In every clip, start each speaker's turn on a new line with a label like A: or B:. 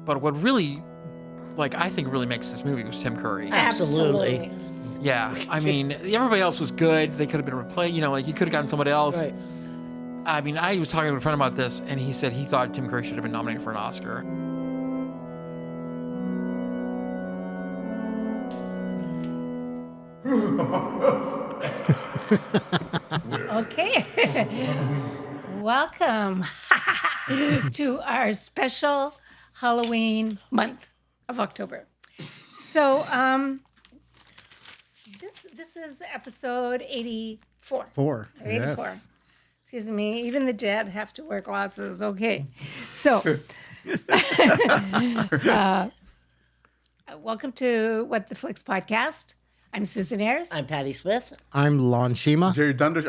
A: But what really, I think really makes this movie was Tim Curry.
B: Absolutely.
A: Yeah, I mean, everybody else was good. They could have been replaced. You could have gotten somebody else.
B: Right.
A: I mean, I was talking to a friend about this, and he said he thought Tim Curry should have been nominated for an Oscar.
C: Okay. Welcome to our special Halloween month of October. So, this is episode 84. 84.
D: Yes.
C: Excuse me. Even the dead have to wear glasses. Okay. So, welcome to What the Flicks podcast. I'm Susan Ayers.
B: I'm Patty Smith.
D: I'm Lon Shima.
E: Jerry Dunder.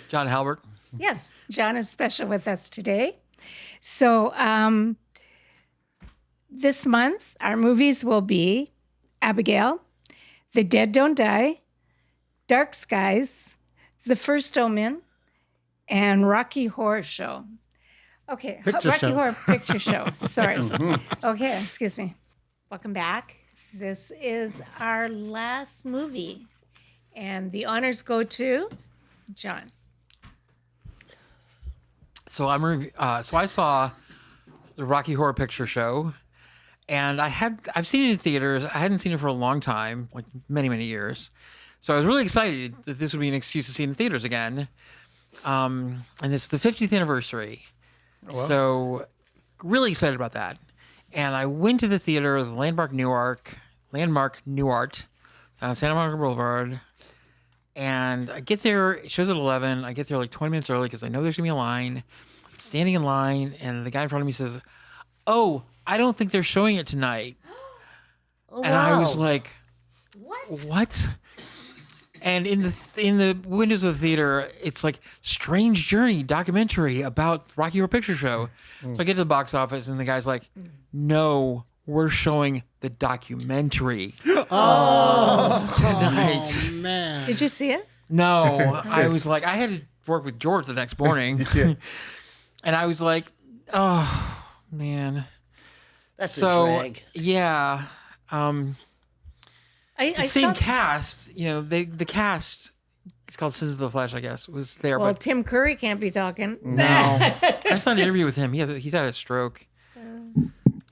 A: John Halbert.
C: Yes, John is special with us today. So this month, our movies will be Abigail, The Dead Don't Die, Dark Skies, The First Omen, and Rocky Horror Show. Okay, Rocky Horror Picture Show. Sorry. Okay, excuse me. Welcome back. This is our last movie, and the honors go to John.
A: So I saw the Rocky Horror Picture Show, and I've seen it in theaters. I hadn't seen it for a long time, like many, many years. So I was really excited that this would be an excuse to see it in theaters again. And it's the 50th anniversary. Oh, wow. So really excited about that. And I went to the theater, the Landmark Newark, on Santa Monica Boulevard. And I get there, it shows at 11. I get there like 20 minutes early because I know there's going to be a line. I'm standing in line, and the guy in front of me says, "Oh, I don't think they're showing it tonight."
B: Oh,
A: and
B: wow.
A: I was like, What? And in the windows of the theater, it's like Strange Journey documentary about Rocky Horror Picture Show. So I get to the box office, and the guy's like, "No, we're showing the documentary tonight."
D: Oh, man.
C: Did you see it?
A: No, I was like, I had to work with George the next morning. And I was like, oh, man.
B: That's a drag.
A: Yeah.
C: I
A: same
C: saw,
A: cast, the cast, it's called Sins of the Flesh, I guess, was there.
C: well,
A: but
C: Tim Curry can't be talking.
A: no. I saw an interview with him. He's had a stroke.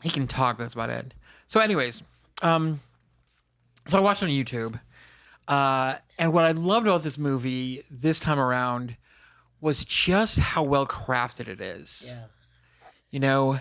A: He can talk, that's about it. So anyways, so I watched it on YouTube. And what I loved about this movie this time around was just how well crafted it is.
B: Yeah.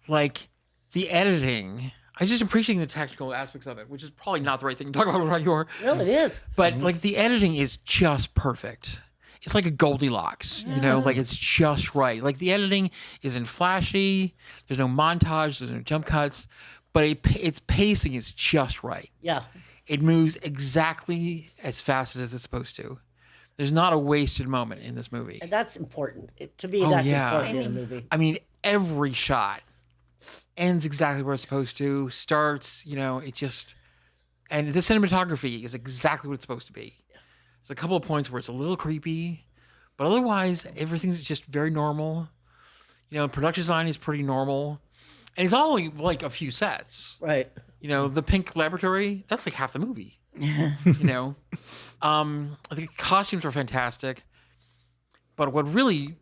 A: Like the editing. I was just appreciating the technical aspects of it, which is probably not the right thing to talk about with Rocky Horror.
B: No, it is.
A: But like the editing is just perfect. It's like a Goldilocks, like it's just right. Like the editing isn't flashy. There's no montage. There's no jump cuts. But its pacing is just right.
B: Yeah.
A: It moves exactly as fast as it's supposed to. There's not a wasted moment in this movie.
B: And that's important. To me, that's important in a movie.
A: I mean, every shot ends exactly where it's supposed to, starts, it just... And the cinematography is exactly what it's supposed to be. There's a couple of points where it's a little creepy, but otherwise, everything's just very normal. Production design is pretty normal. And it's only like a few sets.
B: Right.
A: The pink laboratory, that's like half the movie. The costumes are fantastic. But what really,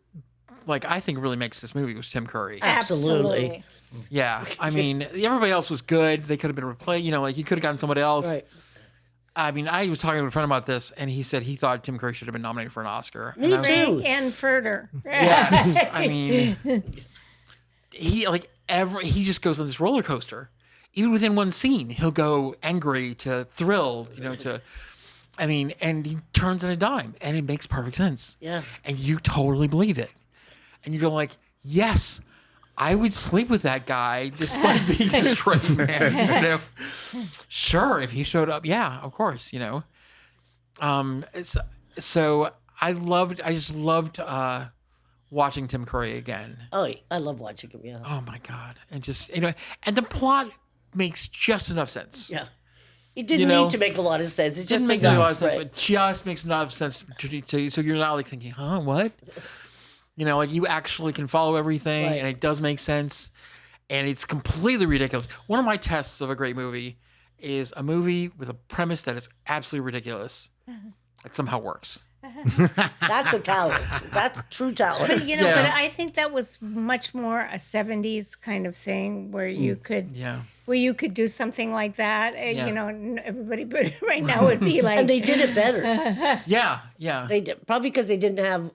A: I think really makes this movie was Tim Curry.
B: Absolutely.
A: Yeah. I mean, everybody else was good. They could have been replaced. You could have gotten somebody else.
B: Right.
A: I mean, I was talking to a friend about this, and he said he thought Tim Curry should have been nominated for an Oscar.
B: Me too.
C: Frank-N-Furter.
A: Yes. I mean, he just goes on this roller coaster. Even within one scene, he'll go angry to thrilled, and he turns on a dime, and it makes perfect sense.
B: Yeah.
A: And you totally believe it. And you go like, yes, I would sleep with that guy despite being a straight man. Sure, if he showed up, yeah, of course. So I just loved watching Tim Curry again.
B: Oh, I love watching him. Yeah.
A: Oh my God, and just and the plot makes just enough sense.
B: Yeah. It didn't need to make a lot of sense. It
A: didn't
B: just
A: make a lot of sense,
B: right.
A: but just makes enough sense to you. So you're not like thinking, huh, what? You know, like you actually can follow everything,
B: Right.
A: and it does make sense, and it's completely ridiculous. One of my tests of a great movie is a movie with a premise that is absolutely ridiculous. It somehow works.
B: That's a talent. That's true talent.
C: But you know,
A: Yeah.
C: but I think that was much more a '70s kind of thing where you could,
A: Yeah.
C: where you could do something like that.
A: Yeah.
C: You know, everybody, but right now would be like,
B: And they did it better.
A: Yeah. Yeah.
B: They did, probably because they didn't have.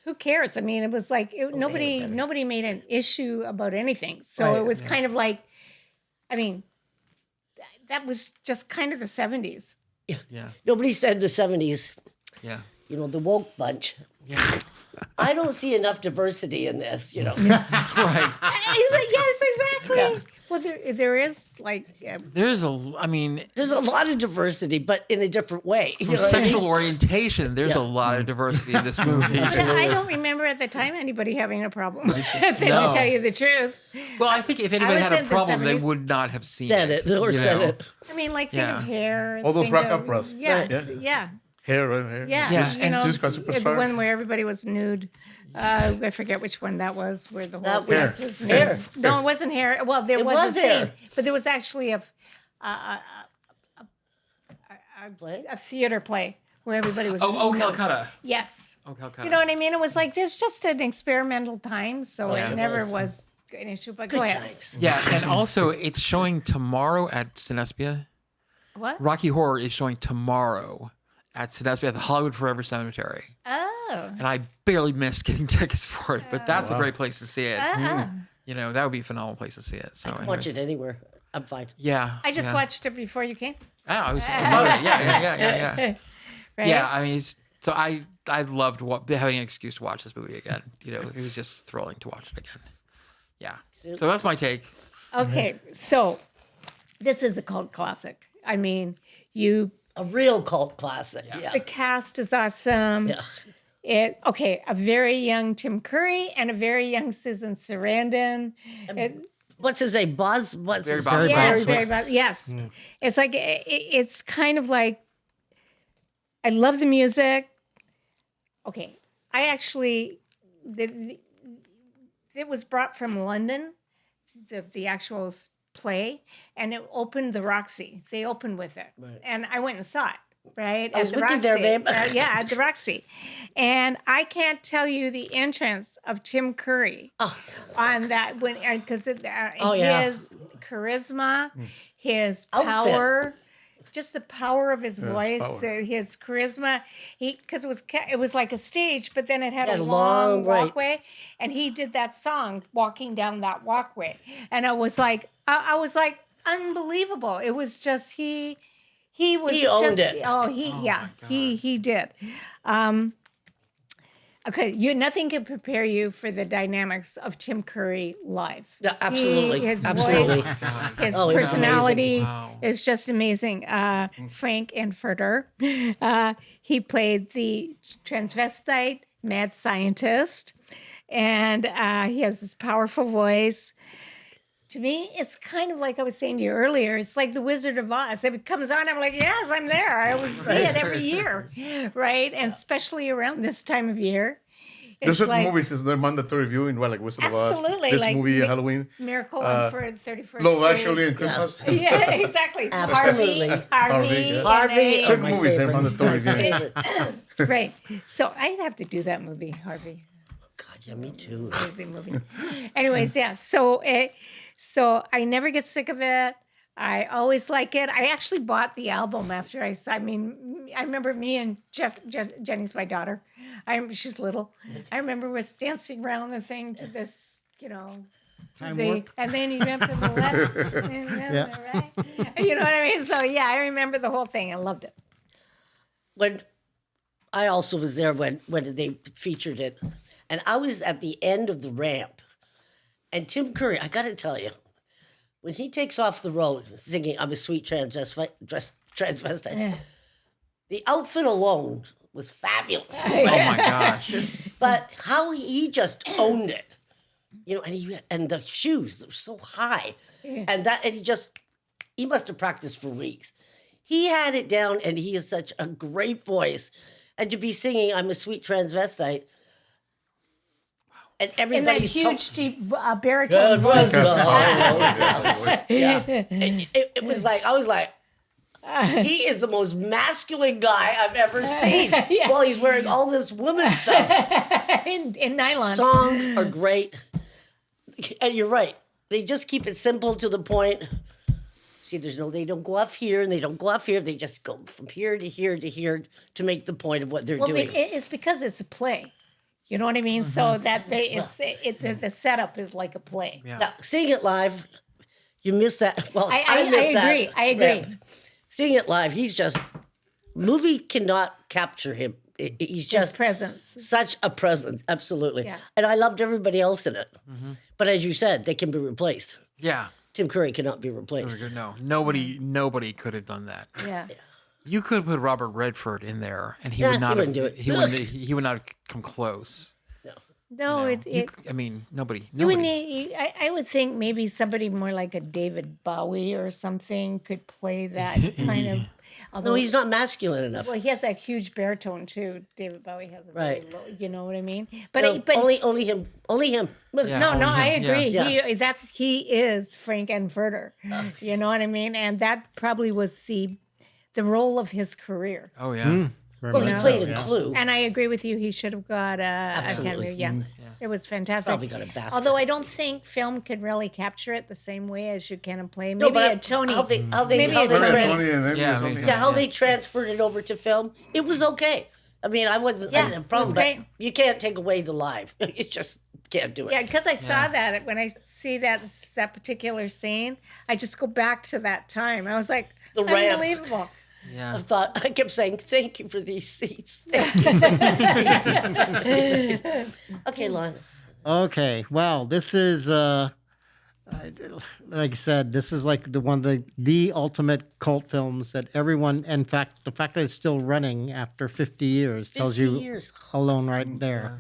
C: who cares? I mean, it was like nobody made an issue about anything, so it was kind of like, I mean, that was just kind of the '70s.
A: Yeah.
B: Nobody said the 70s.
A: Yeah.
B: You know, the woke bunch.
A: Yeah.
B: I don't see enough diversity in this. You know.
A: Right.
C: Yes, exactly.
B: Yeah.
C: Well, there is like,
A: I mean,
B: There's a lot of diversity, but in a different way. You
A: from
B: know what I mean?
A: sexual orientation, there's
B: Yeah.
A: a lot of diversity in this movie.
C: but I don't remember at the time anybody having a problem with it,
A: No.
C: to tell you the truth.
A: Well, I think if anybody
C: was
A: had a
C: in the
A: problem, they
C: 70s.
A: would not have seen
B: Said it or
A: you
B: said
A: know?
B: it.
C: I mean, like, think
A: Yeah.
C: of Hair.
E: All those
C: think
E: rock
C: of-
E: operas.
C: Yeah,
B: Right.
C: yeah, yeah.
E: Hair, right? Hair.
A: Yeah,
C: You
A: and
C: know,
E: Musical
C: the
E: Superstar.
C: one where everybody was nude. I forget which one that was, where the whole
B: That was
C: place was nude.
B: Hair.
C: No, it wasn't Hair. Well, there
B: It
C: was
B: was
C: a scene,
B: Hair.
C: but there was actually
B: Play?
C: a theater play where everybody was.
A: Oh,
C: nude.
A: Calcutta.
C: Yes.
A: Oh, Calcutta.
C: You know what I mean? It was like there's just an experimental time, so
A: Yeah.
C: it never was an issue. But go
B: Good
C: ahead.
B: times.
A: Yeah, and also it's showing tomorrow at Cinespia.
C: What?
A: Rocky Horror is showing tomorrow at Cinespia at the Hollywood Forever Cemetery.
C: Oh.
A: And I barely missed getting tickets for it, but that's a great place to see it. You know, that would be a phenomenal place to see it. So
B: Watch
A: anyways.
B: it anywhere. I'm fine.
A: Yeah.
C: I just
A: yeah.
C: watched it before you came.
A: Oh, I saw that. Yeah.
C: Right?
A: Yeah, I mean, so I loved having an excuse to watch this movie again. You know, it was just thrilling to watch it again. Yeah. So that's my take.
C: Okay, so this is a cult classic. I mean,
B: A real cult classic. Yeah.
C: the cast is awesome.
B: Yeah.
C: A very young Tim Curry and a very young Susan Sarandon.
B: What's his name? What's
A: Barry
B: his
A: Bostwick.
C: Yes, very much. Yes, it's like it's kind of like I love the music. Okay, I actually it was brought from London, the actual play, and it opened the Roxy. They opened with it, and I went and saw it. Right,
B: I was
C: at the
B: with you there,
C: Roxy.
B: babe.
C: Yeah, at the Roxy, and I can't tell you the entrance of Tim Curry on that because
B: yeah.
C: his charisma, his
B: Outfit.
C: power, just the power of his voice,
E: power.
C: his charisma. Because it was like a stage, but then it had
B: Yeah,
C: a long
B: right.
C: walkway, and he did that song walking down that walkway, and I was like, unbelievable. It was just he was
B: He owned
C: just
B: it.
C: he did. Okay, nothing can prepare you for the dynamics of Tim Curry live.
B: Yeah, absolutely.
C: His
B: Absolutely.
C: voice, his
B: Oh, he's
C: personality
A: amazing. Wow.
C: is just amazing. Frank-N-Furter, he played the transvestite mad scientist, and he has this powerful voice. To me, it's kind of like I was saying to you earlier. It's like the Wizard of Oz. If it comes on, I'm like, yes, I'm there. I always see it every year, right? And especially around this time of year.
E: There's
C: It's
E: certain
C: like
E: movies is they're mandatory viewing, right? Like Wizard of Oz.
C: Absolutely,
E: This
C: like
E: movie, Halloween.
C: Miracle on for 31st.
E: Love
C: Street.
E: Actually, and Christmas.
C: Yeah, exactly.
B: Absolutely.
C: Harvey.
E: Harvey, yeah.
B: Harvey.
C: and
E: Certain
B: my
E: movies, they're
B: favorite.
E: mandatory
B: My
E: viewing.
B: favorite.
C: right. So I'd have to do that movie, Harvey.
B: God, yeah, me too.
C: Crazy movie. Anyways, yeah. So I never get sick of it. I always like it. I actually bought the album after I saw. I mean, I remember me and Jenny's my daughter. She's little. I remember was dancing around the thing to this,
D: Time warp.
C: and then you remember the left, and then the right. You know what I mean? So yeah, I remember the whole thing. I loved it.
B: When I also was there when they featured it, and I was at the end of the ramp, and Tim Curry, I got to tell you, when he takes off the road singing "I'm a sweet transvestite,"
C: Yeah.
B: the outfit alone was fabulous.
A: Oh my gosh.
B: But how he just owned it, and the shoes were so high, and he must have practiced for weeks. He had it down, and he has such a great voice, and to be singing "I'm a sweet transvestite," And
C: In that
B: everybody's
C: huge, deep baritone voice.
B: It was like, I was like, he is the most masculine guy I've ever seen.
C: Yeah.
B: Well, he's wearing all this woman stuff.
C: in nylons.
B: Songs are great. And you're right. They just keep it simple to the point. See, they don't go off here and they don't go off here. They just go from here to here to here to make the point of what they're doing.
C: It's because it's a play. You know what I mean? So that the setup is like a play.
A: Yeah.
B: Now, seeing it live, you miss that. Well,
C: I
B: miss that
C: agree. I agree.
B: ramp. Seeing it live, movie cannot capture him. He's
C: His
B: just
C: presence.
B: such a presence. Absolutely.
C: Yeah.
B: And I loved everybody else in it. But as you said, they can be replaced.
A: Yeah.
B: Tim Curry cannot be replaced.
A: No, nobody could have done that.
C: Yeah.
A: You could have put Robert Redford in there, and he
B: Nah,
A: would not
B: he wouldn't
A: have.
B: do it.
A: He would not have come close.
C: No,
A: Nobody.
C: you would need. I would think maybe somebody more like a David Bowie or something could play that kind of. Although
B: No, he's not masculine enough.
C: Well, he has that huge baritone too. David Bowie has a very
B: Right.
C: low. You know what I mean? But
B: No,
C: but
B: only him. Only him.
A: Yeah.
C: no,
A: only
C: I
A: him,
C: agree.
B: yeah.
C: He is Frank-N-Furter. You know what I mean? And that probably was the role of his career.
A: Oh yeah.
B: Well, he
C: much
B: played
C: so,
B: in Clue.
C: And I agree with you. He should have got a
B: Absolutely.
C: Academy. Yeah. It was fantastic.
B: Probably got a BAFTA.
C: Although I don't think film could really capture it the same way as you can in play.
B: No,
C: Maybe
B: but
C: a Tony.
B: How they
C: Maybe
B: how
C: a
B: they
C: Tony.
B: trans-
E: Tony and Emmy
A: Yeah,
E: or something.
B: yeah, how they transferred it over to film. It was okay. I mean, I wasn't
C: Yeah,
B: I didn't have a
C: it
B: problem,
C: was
B: but
C: great.
B: you can't take away the live. You just can't do it.
C: Yeah, because I saw that when I see that particular scene, I just go back to that time. I was like,
B: The ramp.
C: unbelievable.
A: Yeah.
B: I kept saying, thank you for these seats. Thank you for these seats. Okay, Lon.
D: Okay, well, this is like I said, this is like one of the ultimate cult films that everyone. In fact, the fact that it's still running after 50 years tells
B: 50
D: you
B: years.
D: alone right there,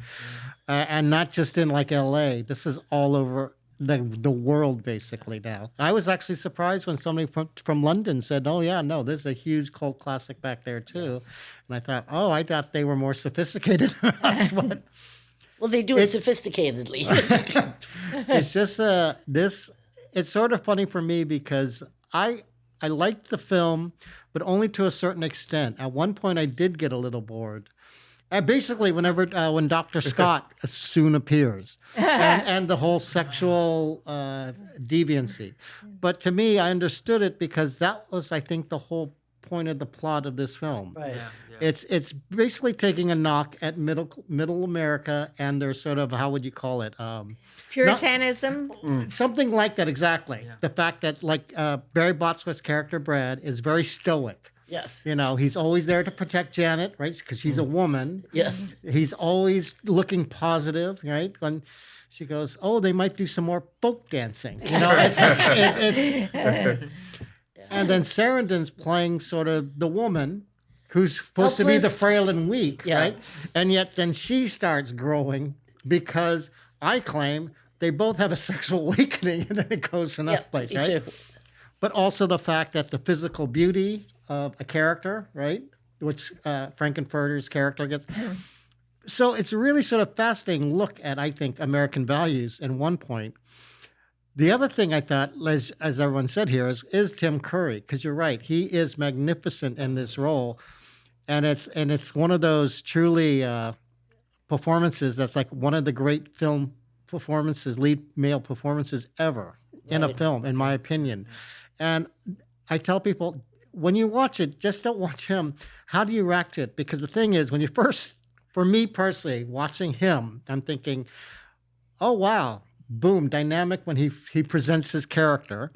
D: and not just in like L.A. This is all over the world basically now. I was actually surprised when somebody from London said, "Oh yeah, no, this is a huge cult classic back there too," and I thought they were more sophisticated than us, but.
B: Well, they do it sophisticatedly.
D: It's just it's sort of funny for me because I liked the film, but only to a certain extent. At one point, I did get a little bored. Basically, when Dr. Scott soon appears, and the whole sexual deviancy. But to me, I understood it because that was, I think, the whole point of the plot of this film.
B: Right.
D: It's basically taking a knock at middle America and their sort of, how would you call it?
C: Puritanism.
D: Something like that, exactly. The fact that Barry Bostwick's character Brad is very stoic.
B: Yes.
D: You know, he's always there to protect Janet, right? Because she's a woman.
B: Yeah.
D: He's always looking positive, right? When she goes, "Oh, they might do some more folk dancing," you know. And then Sarandon's playing sort of the woman who's supposed to be the
B: Helpless.
D: frail and weak,
B: Yeah.
D: right? And yet then she starts growing because I claim they both have a sexual awakening, and then it goes in that place,
B: me
D: right?
B: too.
D: But also the fact that the physical beauty of a character, right, which Frank-N-Furter's character gets. So it's a really sort of fascinating look at, I think, American values in one point. The other thing I thought, as everyone said here, is Tim Curry, because you're right, he is magnificent in this role, and it's one of those truly performances that's like one of the great film performances, lead male performances ever in a film, in my opinion. And I tell people, when you watch it, just don't watch him. How do you react to it? Because the thing is, when you first, for me personally, watching him, I'm thinking, oh wow, boom, dynamic when he presents his character.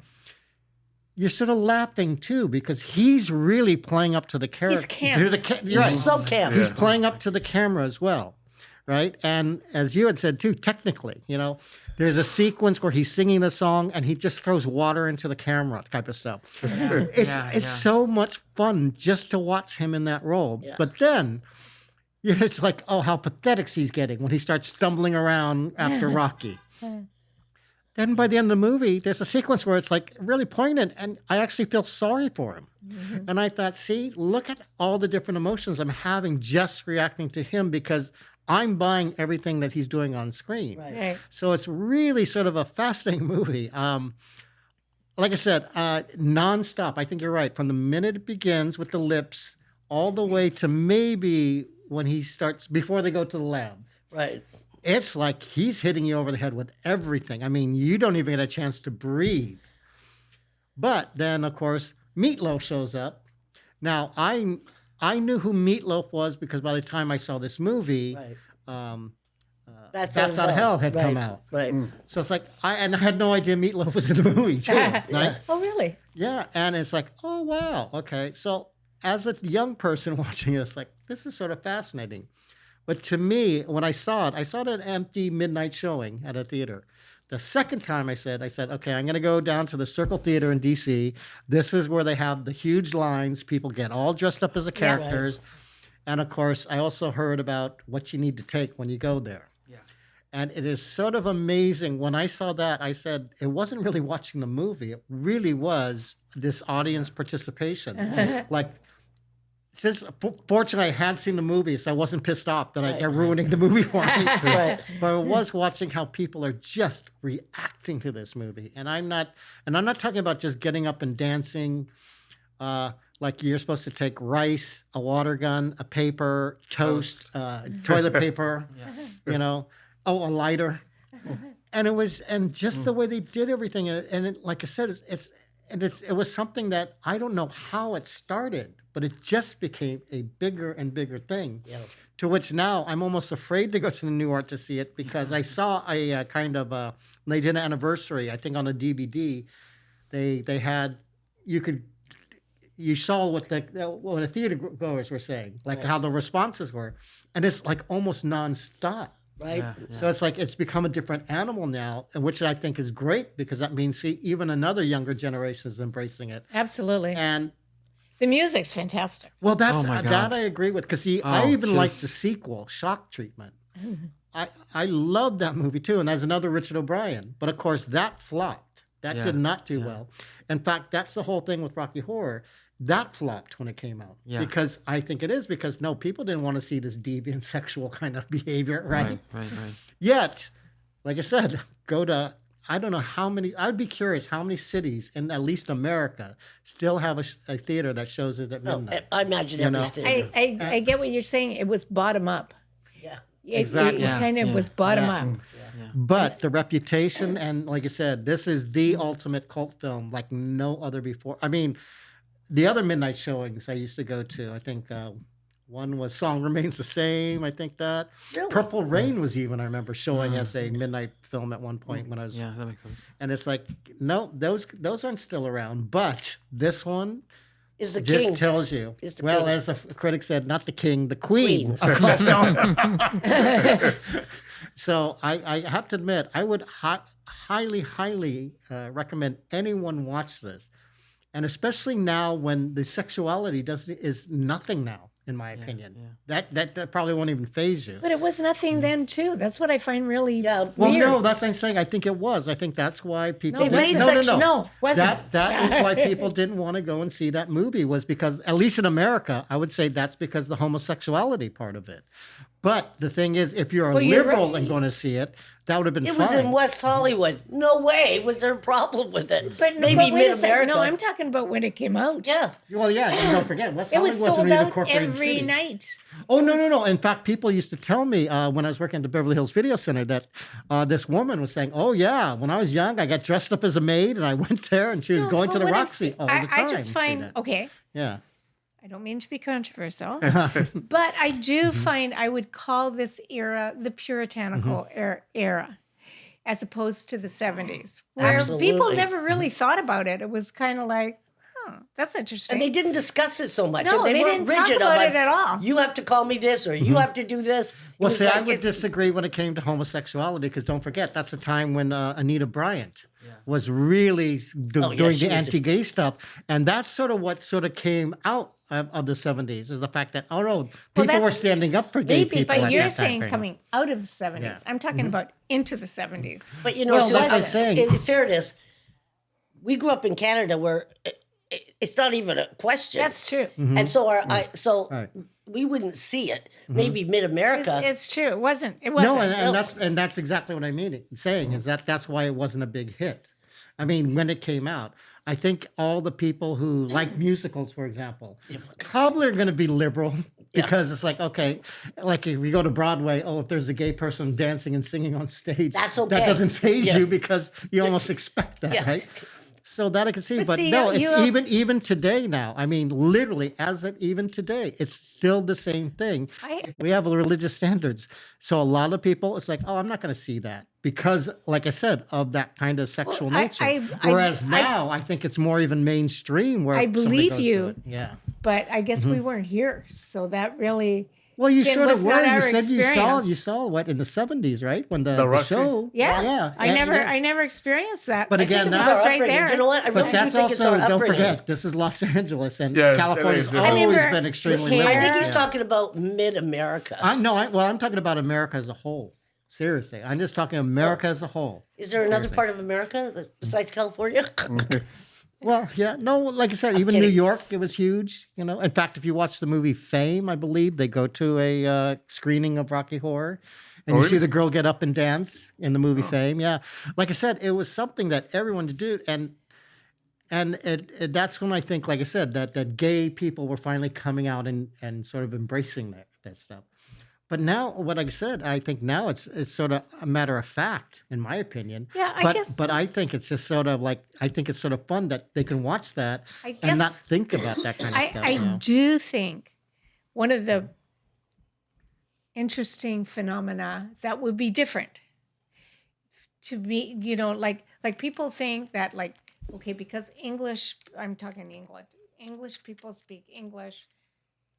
D: You're sort of laughing too because he's really playing up to the character.
C: He's camp.
B: He's so camp.
D: He's playing up to the camera as well, right? And as you had said too, technically, you know, there's a sequence where he's singing the song and he just throws water into the camera, type of stuff. It's so much fun just to watch him in that role.
B: Yeah.
D: But then it's like, oh, how pathetic he's getting when he starts stumbling around after Rocky. Then by the end of the movie, there's a sequence where it's like really poignant, and I actually feel sorry for him. And I thought, see, look at all the different emotions I'm having just reacting to him because I'm buying everything that he's doing on screen.
B: Right.
C: Right.
D: So it's really sort of a fascinating movie. Like I said, nonstop. I think you're right. From the minute it begins with the lips, all the way to maybe when he starts before they go to the lab.
B: Right.
D: It's like he's hitting you over the head with everything. I mean, you don't even get a chance to breathe. But then, of course, Meatloaf shows up. Now, I knew who Meatloaf was because by the time I saw this movie,
B: Right.
D: um,
B: That's
D: Out of Hell had
B: right.
D: come out.
B: Right.
D: So it's like, I had no idea Meatloaf was in the movie, too. Right?
C: Oh, really?
D: Yeah, and it's like, oh, wow, okay. So as a young person watching this, like, this is sort of fascinating. But to me, when I saw it at an empty midnight showing at a theater. The second time I said, okay, I'm going to go down to the Circle Theater in D.C. This is where they have the huge lines. People get all dressed up as the
C: Yeah.
D: characters. And of course, I also heard about what you need to take when you go there.
A: Yeah.
D: And it is sort of amazing. When I saw that, I said, it wasn't really watching the movie. It really was this audience participation. Like, since fortunately I had seen the movie, so I wasn't pissed off that they're ruining the movie for me.
B: Right.
D: But I was watching how people are just reacting to this movie. And I'm not talking about just getting up and dancing. Like you're supposed to take rice, a water gun, a paper, toast, toilet paper, a lighter. And just the way they did everything. And it, like I said, it was something that I don't know how it started, but it just became a bigger and bigger thing.
B: Yeah.
D: To which now I'm almost afraid to go to the New Art to see it because I saw a kind of when they did an anniversary. I think on a DVD, they had you saw what the theater goers were saying, like how the responses were, and it's like almost nonstop.
B: Right.
A: Yeah.
D: So it's like it's become a different animal now, which I think is great because that means even another younger generation is embracing it.
C: Absolutely.
D: And
C: The music's fantastic.
D: well, that's
A: Oh my God.
D: that I agree with because I even liked
A: just-
D: the sequel, Shock Treatment. I love that movie too, and as another Richard O'Brien. But of course, that flopped. That
A: Yeah,
D: did not do
A: yeah.
D: well. In fact, that's the whole thing with Rocky Horror. That flopped when it came out.
A: Yeah.
D: Because I think it is because no, people didn't want to see this deviant sexual kind of behavior, right?
A: Right.
D: Yet, like I said, go to I don't know how many. I'd be curious how many cities in at least America still have a theater that shows it at
B: No,
D: midnight.
B: I imagine
D: You
B: every
D: know.
B: state.
C: I get what you're saying. It was bottom up.
B: Yeah.
D: Exactly.
C: It kind of was bottom up.
D: But the reputation, and like I said, this is the ultimate cult film like no other before. I mean, the other midnight showings I used to go to, I think one was Song Remains the Same. I think that.
B: Really?
D: Purple Rain was even, I remember, showing as a midnight film at one point when I was.
A: Yeah, that makes sense.
D: And it's like, no, those aren't still around. But this one
B: Is the
D: just
B: king.
D: tells you.
B: Is the
D: Well,
B: king.
D: as a critic said, not the king, the queen.
B: Queen.
D: of cult film. So I have to admit, I would highly recommend anyone watch this, and especially now when the sexuality is nothing now, in my opinion. That probably won't even phase you.
C: But it was nothing then, too. That's what I find really
B: Yeah.
D: Well,
C: weird.
D: no, that's what I'm saying. I think it was. I think that's why people.
B: They made
D: no,
B: sex-
C: no, wasn't.
D: That is why people didn't want to go and see that movie was because, at least in America, I would say that's because the homosexuality part of it. But the thing is, if you're a
C: Well, you're
D: liberal
C: right.
D: and going to see it, that would have been
B: It
D: fine.
B: was in West Hollywood. No way was there a problem with it.
C: But
B: Maybe
C: but wait a second.
B: mid-America.
C: No, I'm talking about when it came out.
B: Yeah.
D: Well, yeah, and don't forget, West
C: It was
D: Hollywood wasn't
C: sold
D: even a
C: out
D: corporate
C: every
D: city.
C: night.
D: Oh, no. In fact, people used to tell me when I was working at the Beverly Hills Video Center that this woman was saying, oh, yeah, when I was young, I got dressed up as a maid and I went there and she was
C: No,
D: going to
C: but
D: the
C: what I'm
D: Roxy
C: saying-
D: all the time.
C: I just
D: See
C: find,
D: that.
C: okay,
D: Yeah.
C: I don't mean to be controversial, but I do find I would call this era the puritanical era, as opposed to the 70s, where people
B: Absolutely.
C: never really thought about it. It was kind of like, that's interesting.
B: And they didn't discuss it so much.
C: No,
B: and
C: they
B: weren't
C: didn't talk
B: rigid
C: about
B: like,
C: it at all.
B: You have to call me this or you have to do this. It
D: Well,
B: was
D: see, I
B: like,
D: would
B: it's-
D: disagree when it came to homosexuality because don't forget, that's the time when Anita Bryant was really
B: yeah,
D: doing
B: she
D: the
B: was
D: anti-gay stuff. And that's sort of what sort of came out of the 70s is the fact that, oh, no, people
C: that's-
D: were standing up for gay
C: Maybe,
D: people.
C: but
D: at
C: you're
D: that time
C: saying
D: period.
C: coming out of the 70s.
D: Yeah.
C: I'm talking about into the 70s.
B: But you know,
D: Well,
B: so
D: that's what I'm
B: that's-
D: saying.
B: in fairness, we grew up in Canada where it's not even a question.
C: That's true.
B: And so
D: Right.
B: we wouldn't see it. Maybe mid-America.
C: It's true. It wasn't. It wasn't.
D: No, and that's exactly what I mean. Saying is that's why it wasn't a big hit. I mean, when it came out, I think all the people who like musicals, for example, probably are going to be liberal because it's like, okay, like if we go to Broadway, if there's a gay person dancing and singing on stage,
B: That's okay.
D: That doesn't faze
B: Yeah.
D: you because you almost expect that,
B: Yeah.
D: right? So that I can see,
C: But
D: but
C: see,
D: no,
C: you
D: it's
C: also-
D: even today now. I mean, literally, as of even today, it's still the same thing. We have religious standards, so a lot of people, it's like, I'm not going to see that because, like I said, of that kind of sexual
C: Well,
D: nature. Whereas now, I think it's more even mainstream. Where
C: I
D: somebody
C: believe
D: goes to
C: you.
D: it. Yeah.
C: But I guess we weren't here, so that really.
D: Well, you
C: It
D: sort
C: was
D: of
C: not
D: were. You
C: our
D: said
C: experience.
D: you saw what in the 70s, right? When the
E: Roxy?
D: show.
C: Yeah. I
D: yeah.
C: never experienced that.
D: But
C: I
D: again,
C: think it
D: that's-
C: was
B: Our
C: right
B: upbringing.
C: there.
B: You know what? I
D: But
B: really do
D: that's
B: think it's
D: also,
B: our
D: don't
B: upbringing.
D: forget, this is Los Angeles, and
E: Yeah,
D: California's
E: it is.
D: always
C: Remember
D: been extremely
C: hair-
D: liberal.
B: I think he's
D: Yeah.
B: talking about mid-America.
D: I'm talking about America as a whole. Seriously, I'm just talking America as a whole.
B: Is there another part of America besides California?
D: Well, yeah, no, like I said, even
B: kidding.
D: New York, it was huge. In fact, if you watch the movie Fame, I believe they go to a screening of Rocky Horror, and you see
E: really?
D: the girl get up and dance in the movie Fame. Yeah, like I said, it was something that everyone to do, and that's when I think, like I said, that gay people were finally coming out and sort of embracing that stuff. But now, what I said, I think now it's sort of a matter of fact, in my opinion.
C: Yeah, I
D: but,
C: guess-
D: But I think it's just sort of like, I think it's sort of fun that they can watch that
C: I guess-
D: and not think about that kind of stuff.
C: I
D: now.
C: do think one of the interesting phenomena that would be different to be, like people think that okay, because English, I'm talking England, English people speak English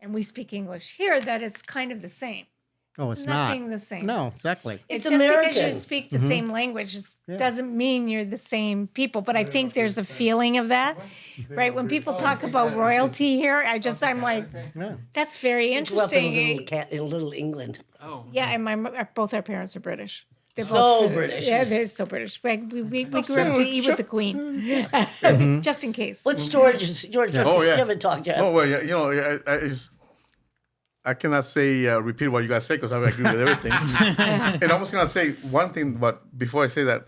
C: and we speak English here, that it's kind of the same.
D: Oh, it's not.
C: nothing the same.
D: No, exactly.
C: It's
B: It's
C: just because you
B: American.
C: speak the same language doesn't mean you're the same people. But I think there's a feeling of that, right? When people talk about royalty here, I'm like,
D: Yeah.
C: that's very
B: Grew up in
C: interesting.
B: Little England.
A: Oh.
C: Yeah, and both our parents are British. They're
B: So
C: both,
B: British.
C: Yeah, they're so British. We grew up to eat with the Queen, just in case.
B: What's George's? George,
E: Oh, yeah.
B: you haven't talked yet.
E: Oh well, yeah. I cannot say repeat what you guys say because I agree with everything. And I was gonna say one thing, but before I say that,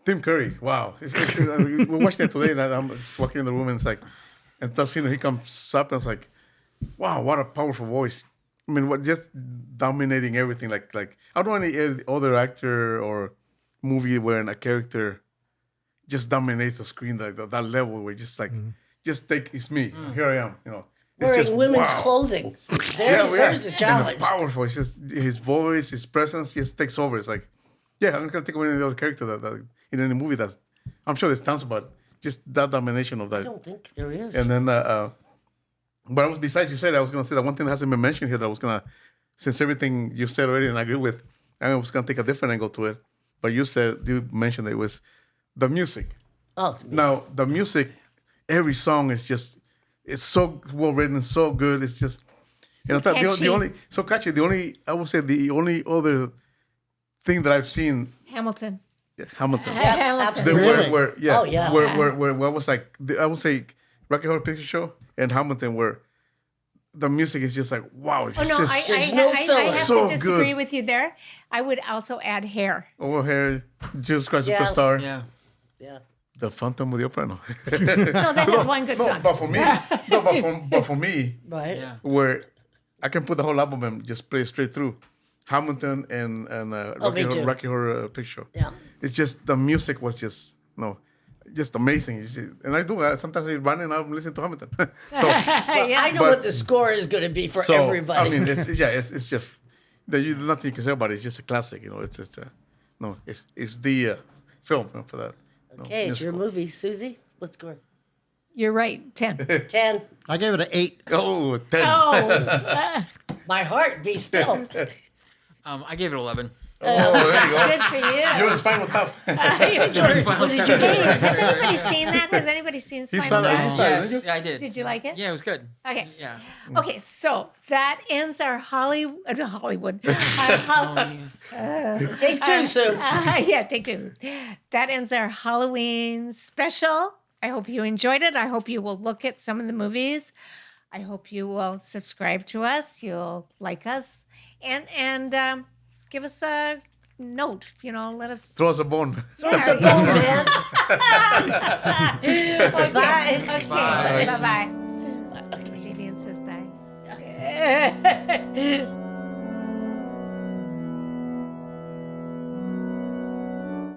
E: Tim Curry, wow, we're watching it today, and I'm just walking in the room, and it's like, and that scene, he comes up, and it's like, wow, what a powerful voice. I mean, just dominating everything. Like I don't know any other actor or movie where a character just dominates the screen like that level where just like, just take it's me. Here I am. It's
B: Wearing
E: just,
B: women's
E: wow.
B: clothing. There's the
E: And
B: challenge.
E: powerful. It's just his voice, his presence just takes over. It's like, yeah, I'm not gonna think of any other character that in any movie that's. I'm sure there's tons, but just that domination of
B: I
E: that.
B: don't think there is.
E: And then, but besides you said, I was gonna say that one thing that hasn't been mentioned here that I was gonna, since everything you said already and I agree with, I was gonna take a different angle to it. But you mentioned it was the music.
B: Oh,
E: Now the music, every song is just. It's so well written, so good. It's just,
C: catchy.
E: the only so catchy. I would say the only other thing that I've seen
C: Hamilton.
E: Hamilton.
C: Hamilton.
E: They
D: Really?
E: yeah.
B: Oh, yeah.
E: Where what was like I would say Rocky Horror Picture Show and Hamilton where the music is just like wow. It's
C: Oh no,
E: just
B: There's no
C: I
B: filler.
C: have
E: So
C: to disagree
E: good.
C: with you there. I would also add hair.
E: oh here Jesus Christ
B: Yeah.
E: Superstar.
A: Yeah.
B: yeah.
E: The Phantom of the Opera. No,
C: No, that is one good
E: no,
C: song.
E: but for me, but for me,
B: Right.
A: Yeah.
E: where I can put the whole album and just play it straight through. Hamilton and
B: me too.
E: Rocky Horror Picture Show.
B: Yeah.
E: It's just the music was just amazing. And I do sometimes I run and I'm listening to Hamilton.
B: Well, I know
E: But-
B: what the score is going to be for
E: so
B: everybody.
E: I mean, it's just there's nothing you can say about it. It's just a classic. It's the film for that.
B: okay, it's your
E: musical.
B: movie, Susie. What score?
C: You're right, 10.
B: 10.
D: I gave it an 8.
E: Oh, 10.
C: Oh,
B: My heart be still.
A: I gave it 11.
E: Oh, there you go.
C: good for you.
E: You're in Spinal Tap.
A: Spinal
B: did
A: Tap.
B: you get?
C: Has anybody seen that? Has anybody seen
E: saw
C: Spinal
E: that.
C: Tap?
E: You saw it,
A: Yes,
E: didn't you?
A: yeah, I did.
C: Did you like it?
A: Yeah, it was good.
C: Okay.
A: Yeah.
C: Okay, so that ends our Hollywood.
B: Take two, Sue.
C: Yeah, take two. That ends our Halloween special I hope you enjoyed it. I hope you will look at some of the movies. I hope you will subscribe to us. You'll like us and give us a note. Let us.
E: Throw us a bone.
B: It's a bone, man.
C: Okay.
B: Bye.
C: Okay. Bye-bye.